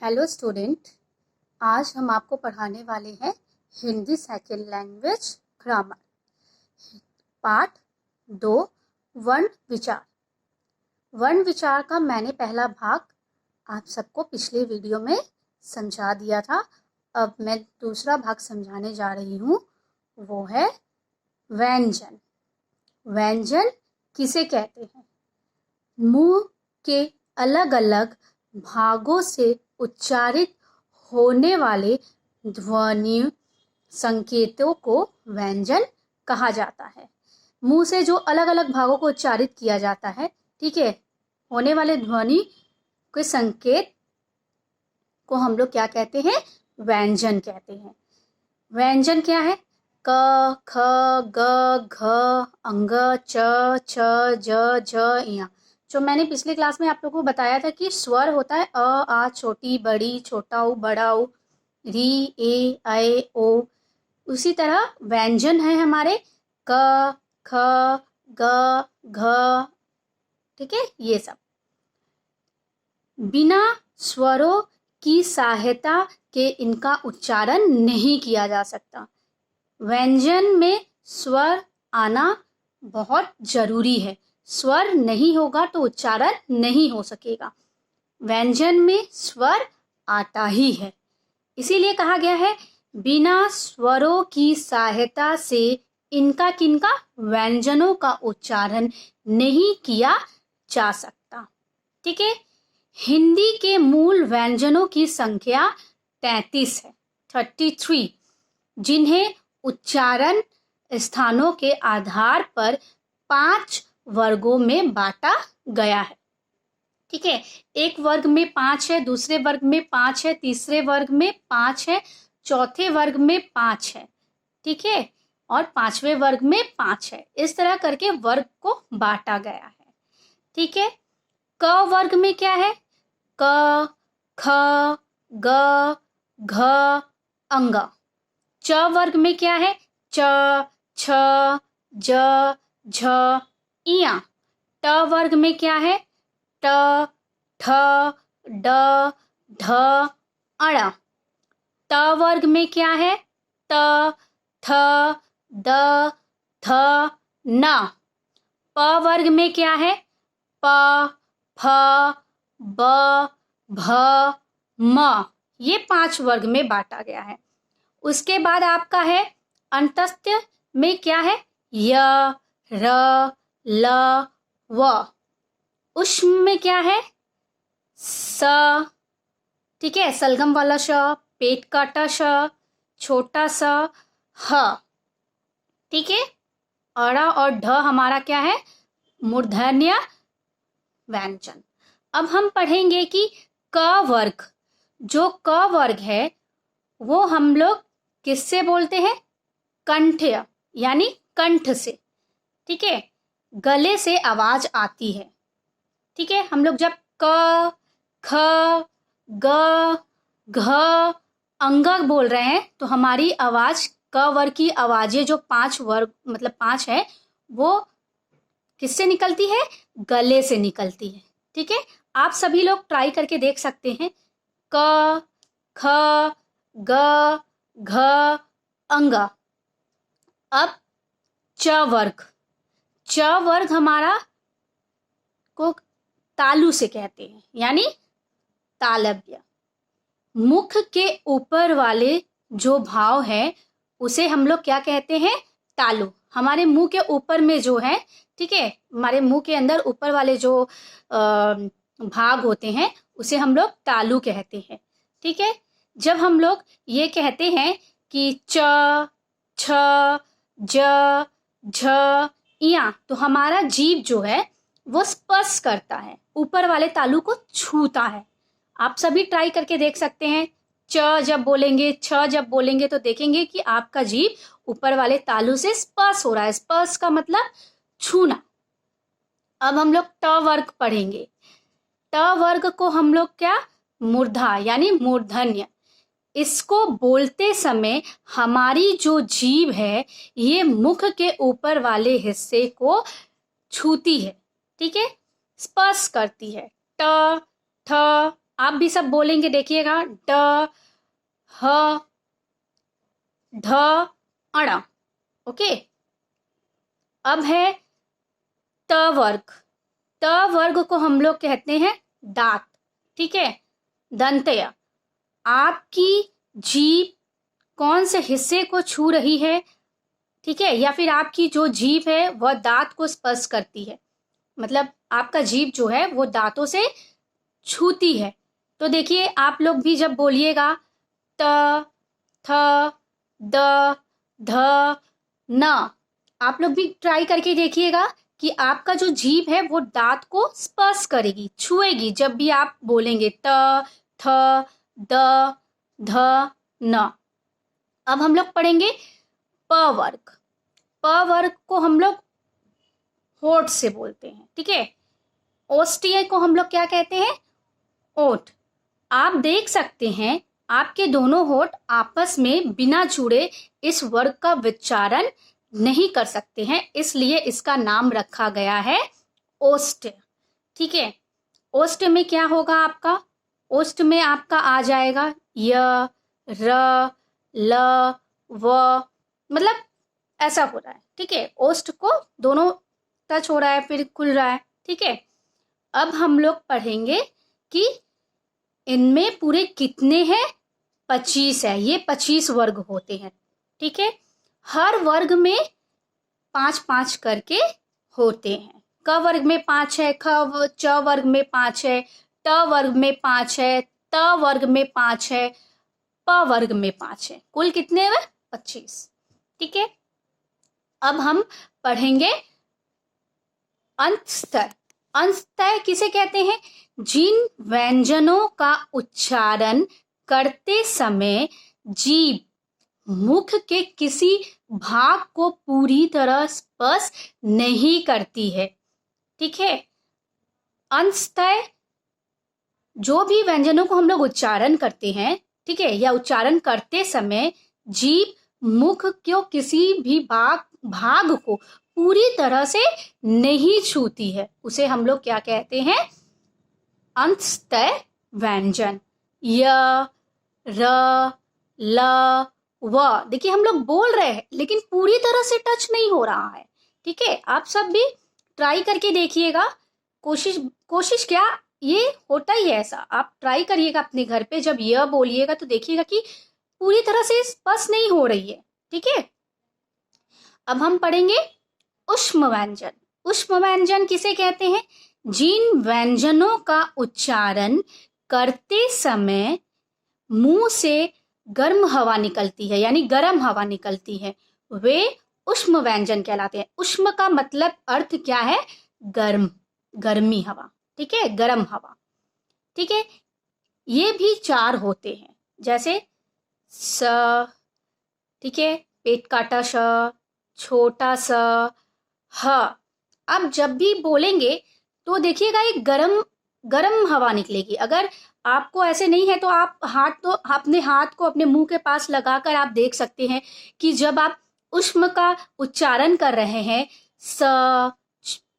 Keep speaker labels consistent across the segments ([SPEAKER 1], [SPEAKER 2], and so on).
[SPEAKER 1] Hello student, आज हम आपको पढ़ाने वाले हैं Hindi second language grammar part 2 वर्ण विचार। वर्ण विचार का मैंने पहला भाग आप सबको पिछले वीडियो में समझा दिया था। अब मैं दूसरा भाग समझाने जा रही हूँ, वो है व्यंजन। व्यंजन किसे कहते हैं? मुंह के अलग अलग भागों से उच्चारित होने वाले ध्वनि संकेतों को व्यंजन कहा जाता है। मुंह से जो अलग अलग भागों को उच्चारित किया जाता है, ठीक है, होने वाले ध्वनि के संकेत को हम लोग क्या कहते हैं? व्यंजन कहते हैं। व्यंजन क्या है? क, ख, ग, घ, अंग, च, छ, ज, झ, ञ। जो मैंने पिछले क्लास में आप लोगों को बताया था कि स्वर होता है अ, आ, छोटी, बड़ी, छोटा ऊ, बड़ा ऊ, री, ए, ऐ, ओ। उसी तरह व्यंजन है हमारे क, ख, ग, घ, ठीक है, ये सब। बिना स्वरों की सहायता के इनका उच्चारण नहीं किया जा सकता। व्यंजन में स्वर आना बहुत जरूरी है। स्वर नहीं होगा तो उच्चारण नहीं हो सकेगा। व्यंजन में स्वर आता ही है, इसीलिए कहा गया है बिना स्वरों की सहायता से इनका किनका व्यंजनों का उच्चारण नहीं किया जा सकता। ठीक है, हिंदी के मूल व्यंजनों की संख्या 33 है, 33, जिन्हें उच्चारण स्थानों के आधार पर 5 वर्गों में बांटा गया है। ठीक है, एक वर्ग में 5 है, दूसरे वर्ग में 5 है, तीसरे वर्ग में 5 है, चौथे वर्ग में 5 है, ठीक है, और 5वें वर्ग में 5 है। इस तरह करके वर्ग को बांटा गया है। ठीक है, क वर्ग में क्या है? क, ख, ग, घ, अंग। च वर्ग में क्या है? च, छ, ज, झ, इया। ट वर्ग में क्या है? ट, ठ, ड, ढ, अण। त वर्ग में क्या है? त, थ, द, थ, न। प वर्ग में क्या है? प, फ, ब, भ, म। ये 5 वर्ग में बांटा गया है। उसके बाद आपका है अंतस्थ में क्या है? य, र, ल, व। उष्म में क्या है? स, ठीक है, सलगम वाला श, पेट काटा श, छोटा स, ह। ठीक है, अड़ और ढ हमारा क्या है? मूर्धन्य व्यंजन। अब हम पढ़ेंगे कि क वर्ग, जो क वर्ग है वो हम लोग किससे बोलते हैं? कंठ, यानी कंठ से। ठीक है, गले से आवाज आती है। ठीक है, हम लोग जब क, ख, ग, घ, अंग बोल रहे हैं तो हमारी आवाज, क वर्ग की आवाजें जो 5 वर्ग मतलब 5 है, वो किससे निकलती है? गले से निकलती है। ठीक है, आप सभी लोग ट्राई करके देख सकते हैं। क, ख, ग, घ, अंग। अब च वर्ग, च वर्ग हमारा को तालु से कहते हैं, यानी तालव्य। मुख के ऊपर वाले जो भाव है उसे हम लोग क्या कहते हैं? तालु। हमारे मुंह के ऊपर में जो है, ठीक है, हमारे मुंह के अंदर ऊपर वाले जो भाग होते हैं उसे हम लोग तालु कहते हैं। ठीक है, जब हम लोग ये कहते हैं कि च, छ, ज, झ, इया, तो हमारा जीभ जो है वो स्पर्श करता है, ऊपर वाले तालु को छूता है। आप सभी ट्राई करके देख सकते हैं। च जब बोलेंगे, छ जब बोलेंगे तो देखेंगे कि आपका जीभ ऊपर वाले तालु से स्पर्श हो रहा है। स्पर्श का मतलब छूना। अब हम लोग ट वर्ग पढ़ेंगे। ट वर्ग को हम लोग क्या? मूर्धा, यानी मूर्धन्य। इसको बोलते समय हमारी जो जीभ है ये मुख के ऊपर वाले हिस्से को छूती है। ठीक है, स्पर्श करती है। ट, ठ, आप भी सब बोलेंगे, देखिएगा, ड, ह, ढ, अण। ओके, अब है त वर्ग। त वर्ग को हम लोग कहते हैं दांत। ठीक है, दंतया। आपकी जीभ कौन से हिस्से को छू रही है, ठीक है, या फिर आपकी जो जीभ है वह दांत को स्पर्श करती है, मतलब आपका जीभ जो है वो दांतों से छूती है। तो देखिए, आप लोग भी जब बोलिएगा त, थ, द, ध, न, आप लोग भी ट्राई करके देखिएगा कि आपका जो जीभ है वो दांत को स्पर्श करेगी, छुएगी जब भी आप बोलेंगे त, थ, द, ध, न। अब हम लोग पढ़ेंगे प वर्ग। प वर्ग को हम लोग होठ से बोलते हैं। ठीक है, ओष्ठ्य को हम लोग क्या कहते हैं, ओठ। आप देख सकते हैं आपके दोनों होठ आपस में बिना जुड़े इस वर्ग का उच्चारण नहीं कर सकते हैं, इसलिए इसका नाम रखा गया है ओष्ठ्य। ठीक है, ओष्ठ्य में क्या होगा आपका, ओष्ठ्य में आपका आ जाएगा य, र, ल, व, मतलब ऐसा हो रहा है। ठीक है, ओष्ठ को दोनों टच हो रहा है फिर खुल रहा है। ठीक है, अब हम लोग पढ़ेंगे कि इनमें पूरे कितने हैं, 25 है। ये 25 वर्ग होते हैं। ठीक है, हर वर्ग में 5-5 करके होते हैं। क वर्ग में 5 है, च वर्ग में 5 है, ट वर्ग में 5 है, त वर्ग में 5 है, प वर्ग में 5 है। कुल कितने हैं, 25। ठीक है, अब हम पढ़ेंगे अंतस्थय। अंतस्थय किसे कहते हैं, जिन व्यंजनों का उच्चारण करते समय जीभ मुख के किसी भाग को पूरी तरह स्पर्श नहीं करती है। ठीक है, अंतस्थय जो भी व्यंजनों को हम लोग उच्चारण करते हैं, ठीक है, या उच्चारण करते समय जीभ मुख के किसी भी भाग को पूरी तरह से नहीं छूती है, उसे हम लोग क्या कहते हैं, अंतस्थय व्यंजन। य, र, ल, व। देखिए, हम लोग बोल रहे हैं लेकिन पूरी तरह से टच नहीं हो रहा है। ठीक है, आप सब भी ट्राई करके देखिएगा। कोशिश क्या, ये होता ही है ऐसा। आप ट्राई करिएगा अपने घर पे, जब यह बोलिएगा तो देखिएगा कि पूरी तरह से स्पष्ट नहीं हो रही है। ठीक है, अब हम पढ़ेंगे ऊष्म व्यंजन। ऊष्म व्यंजन किसे कहते हैं, जिन व्यंजनों का उच्चारण करते समय मुंह से गर्म हवा निकलती है, यानी गर्म हवा निकलती है, वे ऊष्म व्यंजन कहलाते हैं। ऊष्म का मतलब अर्थ क्या है, गर्म, गर्मी हवा। ठीक है, गर्म हवा। ठीक है, ये भी 4 होते हैं, जैसे स, ठीक है, पेट काटा श, छोटा स, ह। अब जब भी बोलेंगे तो देखिएगा एक गरम हवा निकलेगी। अगर आपको ऐसे नहीं है तो आप अपने हाथ को अपने मुंह के पास लगाकर आप देख सकते हैं कि जब आप ऊष्म का उच्चारण कर रहे हैं, स,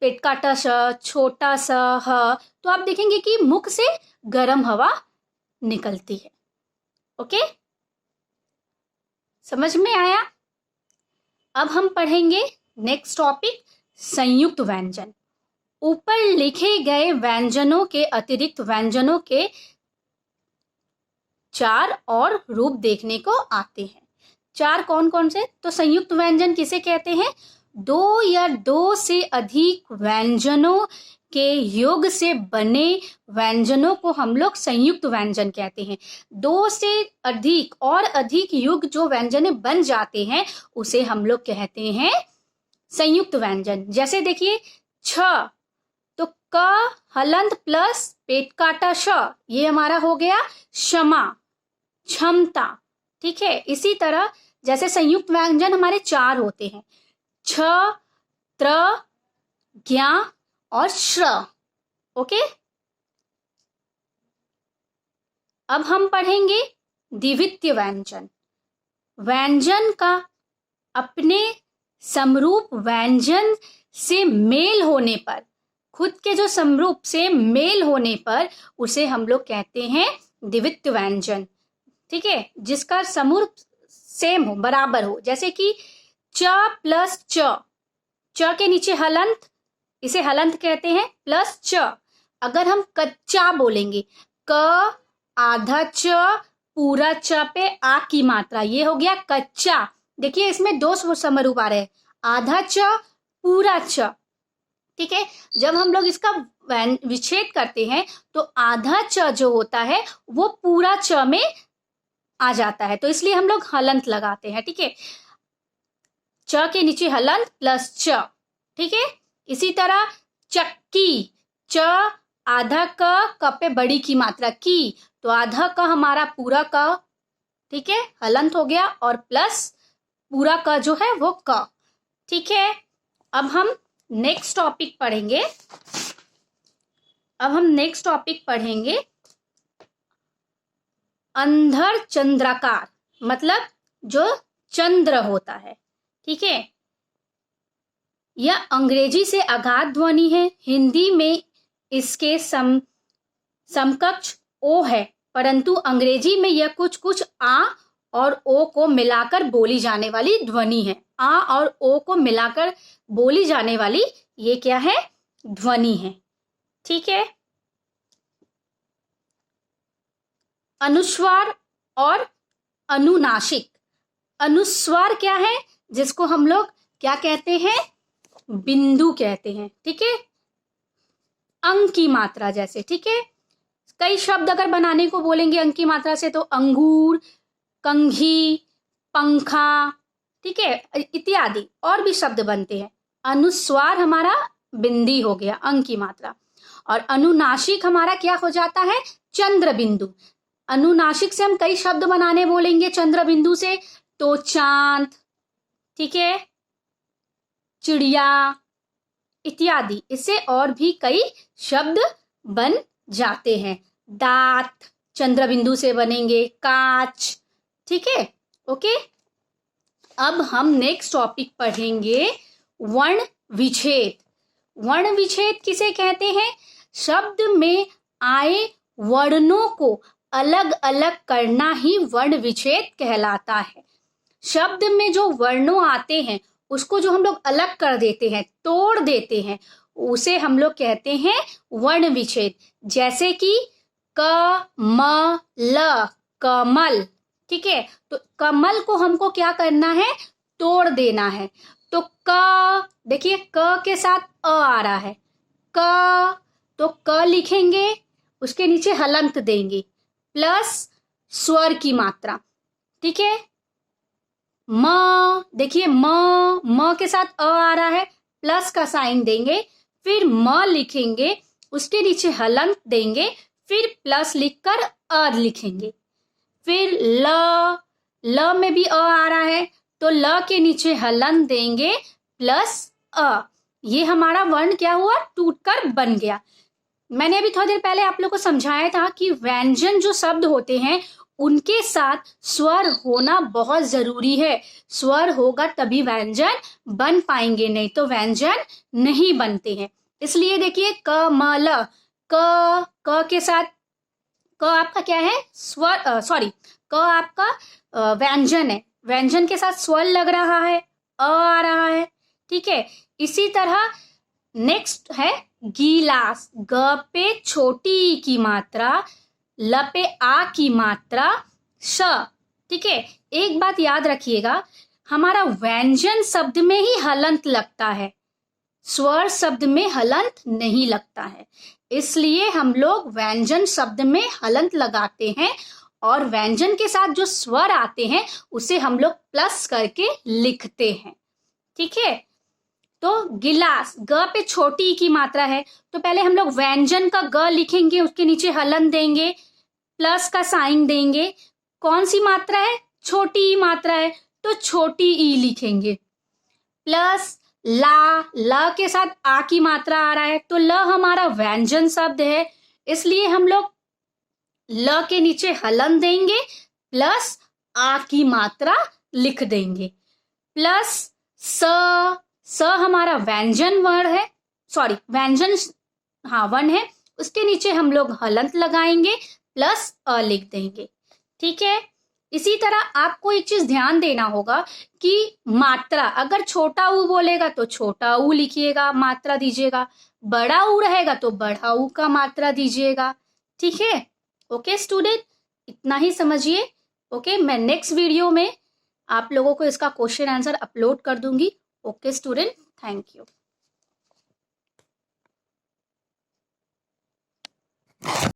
[SPEAKER 1] पेट काटा श, छोटा स, ह, तो आप देखेंगे कि मुख से गर्म हवा निकलती है। ओके, समझ में आया। अब हम पढ़ेंगे नेक्स्ट टॉपिक, संयुक्त व्यंजन। ऊपर लिखे गए व्यंजनों के अतिरिक्त व्यंजनों के 4 और रूप देखने को आते हैं। 4 कौन कौन से, तो संयुक्त व्यंजन किसे कहते हैं, 2 या 2 से अधिक व्यंजनों के योग से बने व्यंजनों को हम लोग संयुक्त व्यंजन कहते हैं। 2 से अधिक और अधिक युग जो व्यंजन बन जाते हैं उसे हम लोग कहते हैं संयुक्त व्यंजन। जैसे देखिए, छ, तो क हलंत प्लस पेट काटा श, ये हमारा हो गया क्षमा, क्षमता। ठीक है, इसी तरह जैसे संयुक्त व्यंजन हमारे 4 होते हैं, छ, त्र, ज्ञा और श्र। ओके, अब हम पढ़ेंगे द्वितीय व्यंजन। व्यंजन का अपने समरूप व्यंजन से मेल होने पर खुद के जो समरूप से मेल होने पर उसे हम लोग कहते हैं द्वित्व व्यंजन। ठीक है, जिसका समरूप सेम हो, बराबर हो, जैसे कि च प्लस च, च के नीचे हलंत, इसे हलंत कहते हैं, प्लस च। अगर हम कच्चा बोलेंगे, क आधा च पूरा च पे आ की मात्रा, ये हो गया कच्चा। देखिए इसमें दो समरूप आ रहे हैं, आधा च पूरा च। ठीक है, जब हम लोग इसका विच्छेद करते हैं तो आधा च जो होता है वो पूरा च में आ जाता है, तो इसलिए हम लोग हलंत लगाते हैं। ठीक है, च के नीचे हलंत प्लस च। ठीक है, इसी तरह चक्की, च आधा क पे बड़ी की मात्रा की, तो आधा क हमारा पूरा क, ठीक है, हलंत हो गया, और प्लस पूरा क जो है वो क। ठीक है, अब हम नेक्स्ट टॉपिक पढ़ेंगे। अंधर चंद्राकार, मतलब जो चंद्र होता है। ठीक है, यह अंग्रेजी से अघात ध्वनि है। हिंदी में इसके समकक्ष ओ है, परंतु अंग्रेजी में यह कुछ आ और ओ को मिलाकर बोली जाने वाली ध्वनि है। आ और ओ को मिलाकर बोली जाने वाली ये क्या है? ध्वनि है। ठीक है, अनुस्वार और अनुनासिक। अनुस्वार क्या है? जिसको हम लोग क्या कहते हैं? बिंदु कहते हैं। ठीक है, अंक की मात्रा जैसे। ठीक है, कई शब्द अगर बनाने को बोलेंगे अंक की मात्रा से, तो अंगूर, कंघी, पंखा, ठीक है, इत्यादि और भी शब्द बनते हैं। अनुस्वार हमारा बिंदी हो गया, अंक की मात्रा, और अनुनासिक हमारा क्या हो जाता है? चंद्र बिंदु। अनुनासिक से हम कई शब्द बनाने बोलेंगे चंद्र बिंदु से, तो चांद, ठीक है, चिड़िया इत्यादि। इससे और भी कई शब्द बन जाते हैं। दांत चंद्र बिंदु से बनेंगे, कांच। ठीक है, ओके। अब हम नेक्स्ट टॉपिक पढ़ेंगे वर्ण विच्छेद। वर्ण विच्छेद किसे कहते हैं? शब्द में आए वर्णों को अलग अलग करना ही वर्ण विच्छेद कहलाता है। शब्द में जो वर्णों आते हैं उसको जो हम लोग अलग कर देते हैं, तोड़ देते हैं, उसे हम लोग कहते हैं वर्ण विच्छेद। जैसे कि क म ल, कमल। ठीक है, तो कमल को हमको क्या करना है? तोड़ देना है। तो क, देखिए क के साथ अ आ रहा है, क, तो क लिखेंगे, उसके नीचे हलंत देंगे, प्लस स्वर की मात्रा। ठीक है, म, देखिए म के साथ अ आ रहा है, प्लस का साइन देंगे, फिर म लिखेंगे, उसके नीचे हलंत देंगे, फिर प्लस लिखकर अ लिखेंगे। फिर ल में भी अ आ रहा है, तो ल के नीचे हलंत देंगे, प्लस अ। ये हमारा वर्ण क्या हुआ? टूटकर बन गया। मैंने अभी थोड़ी देर पहले आप लोग को समझाया था कि व्यंजन जो शब्द होते हैं उनके साथ स्वर होना बहुत जरूरी है। स्वर होगा तभी व्यंजन बन पाएंगे, नहीं तो व्यंजन नहीं बनते हैं। इसलिए देखिए क म ल, क के साथ, क आपका क्या है? स्वर, सॉरी, क आपका व्यंजन है, व्यंजन के साथ स्वर लग रहा है, अ आ रहा है। ठीक है, इसी तरह नेक्स्ट है गिलास। ग पे छोटी ई की मात्रा, ल पे आ की मात्रा, श। ठीक है, एक बात याद रखिएगा, हमारा व्यंजन शब्द में ही हलंत लगता है, स्वर शब्द में हलंत नहीं लगता है। इसलिए हम लोग व्यंजन शब्द में हलंत लगाते हैं, और व्यंजन के साथ जो स्वर आते हैं उसे हम लोग प्लस करके लिखते हैं। ठीक है, तो गिलास, ग पे छोटी ई की मात्रा है, तो पहले हम लोग व्यंजन का ग लिखेंगे, उसके नीचे हलंत देंगे, प्लस का साइन देंगे। कौन सी मात्रा है? छोटी ई मात्रा है, तो छोटी ई लिखेंगे, प्लस ला के साथ आ की मात्रा आ रहा है, तो ल हमारा व्यंजन शब्द है, इसलिए हम लोग ल के नीचे हलंत देंगे, प्लस आ की मात्रा लिख देंगे, प्लस स हमारा व्यंजन वर्ण है, सॉरी व्यंजन हाँ 1 है, उसके नीचे हम लोग हलंत लगाएंगे प्लस अ लिख देंगे। ठीक है। इसी तरह आपको एक चीज ध्यान देना होगा कि मात्रा, अगर छोटा ऊ बोलेगा तो छोटा ऊ लिखिएगा, मात्रा दीजिएगा, बड़ा ऊ रहेगा तो बड़ा ऊ का मात्रा दीजिएगा। ठीक है। ओके स्टूडेंट, इतना ही समझिए। ओके, मैं नेक्स्ट वीडियो में आप लोगों को इसका क्वेश्चन आंसर अपलोड कर दूंगी। Okay student, thank you.